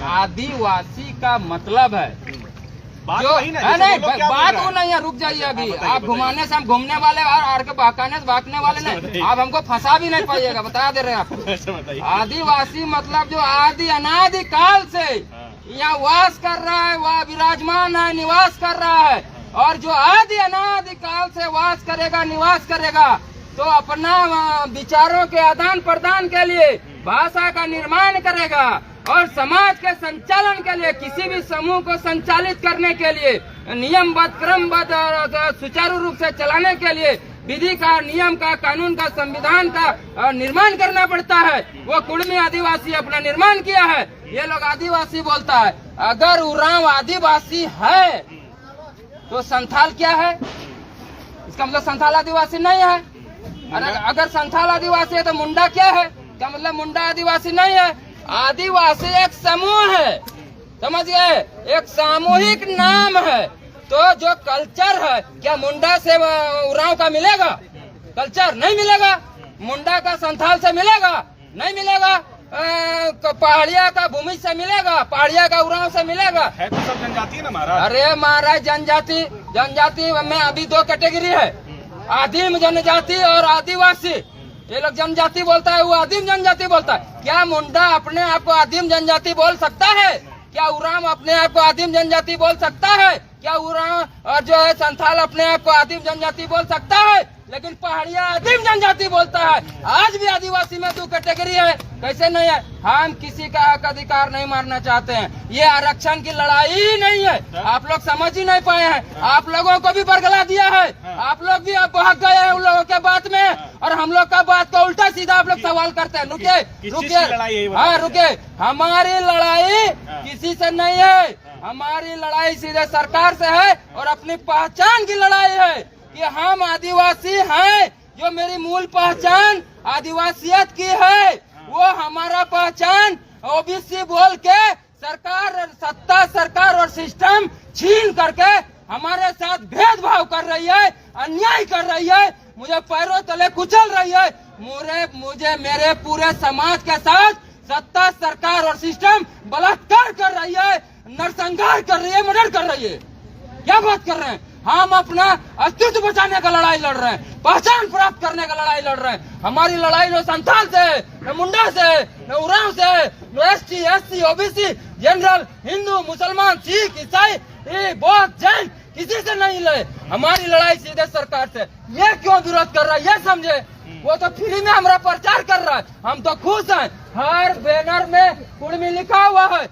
आदिवासी का मतलब है बात जो वही ना, है जैसे नहीं, वो लोग क्या बोल बात रहे वो हैं? नहीं है, रुक जाइए अभी। बताइए, आप घुमाने से हम घूमने वाले और के बहकाने से भागने वाले नहीं, आप हमको फंसा भी नहीं पाइएगा, बता दे रहे हैं आपको। अच्छा बताइए। आदिवासी मतलब जो आदि अनादि काल से यहाँ वास कर रहा है, वह विराजमान है, निवास कर रहा है। और जो आदि अनादि काल से वास करेगा, निवास करेगा, तो अपना विचारों के आदान प्रदान के लिए भाषा का निर्माण करेगा और समाज के संचालन के लिए, किसी भी समूह को संचालित करने के लिए, नियमबद्ध क्रमबद्ध और सुचारू रूप से चलाने के लिए विधि का, नियम का, कानून का, संविधान का निर्माण करना पड़ता है। वो कुड़मी आदिवासी अपना निर्माण किया है। ये लोग आदिवासी बोलता है। अगर उरांव आदिवासी है तो संथाल क्या है? इसका मतलब संथाल आदिवासी नहीं है। अगर संथाल आदिवासी है तो मुंडा क्या है? क्या मतलब मुंडा आदिवासी नहीं है। आदिवासी एक समूह है, समझ गए, एक सामूहिक नाम है। तो जो कल्चर है, क्या मुंडा से उरांव का मिलेगा? कल्चर नहीं मिलेगा। मुंडा का संथाल से मिलेगा? नहीं मिलेगा। पहाड़िया का भूमि से मिलेगा? पहाड़िया का उरांव से मिलेगा? है तो सब जनजाति है ना महाराज। अरे महाराज, जनजाति में अभी दो कैटेगरी है, आदिम जनजाति और आदिवासी। ये लोग जनजाति बोलता है, वो आदिम जनजाति बोलता है। क्या मुंडा अपने आप को आदिम जनजाति बोल सकता है? क्या उरांव अपने आप को आदिम जनजाति बोल सकता है? क्या उरांव और जो है संथाल अपने आप को आदिम जनजाति बोल सकता है? लेकिन पहाड़िया आदिम जनजाति बोलता है। आज भी आदिवासी में दो कैटेगरी है, कैसे नहीं है? हम किसी का हक अधिकार नहीं मारना चाहते हैं। ये आरक्षण की लड़ाई ही नहीं है, आप लोग समझ ही नहीं पाए हैं। आप लोगों को भी बरगला दिया है, आप लोग भी अब भाग गए हैं उन लोगों के बात में, और हम लोग का बात का उल्टा सीधा आप लोग सवाल करते हैं। रुकिए, हाँ रुकिए, हमारी लड़ाई किसी से नहीं है, हमारी लड़ाई सीधे सरकार से है और अपनी पहचान की लड़ाई है कि हम आदिवासी हैं। जो मेरी मूल पहचान आदिवासियत की है, वो हमारा पहचान ओबीसी बोल के सत्ता सरकार और सिस्टम छीन करके हमारे साथ भेदभाव कर रही है, अन्याय कर रही है, मुझे पैरों तले कुचल रही है। मुझे मेरे पूरे समाज के साथ सत्ता सरकार और सिस्टम बलात्कार कर रही है, नरसंहार कर रही है, मर्डर कर रही है। क्या बात कर रहे हैं? हम अपना अस्तित्व बचाने का लड़ाई लड़ रहे हैं, पहचान प्राप्त करने का लड़ाई लड़ रहे हैं। हमारी लड़ाई न संथाल से, न मुंडा से, न उरांव से, न ST, SC, OBC, general, Hindu, मुसलमान, सिख, ईसाई, बौद्ध, जैन, किसी से नहीं लड़े। हमारी लड़ाई सीधे सरकार से। ये क्यों विरोध कर रहा है ये समझे। वो तो फ्री में हमारा प्रचार कर रहा है, हम तो खुश हैं। हर बैनर में कुड़मी लिखा हुआ है।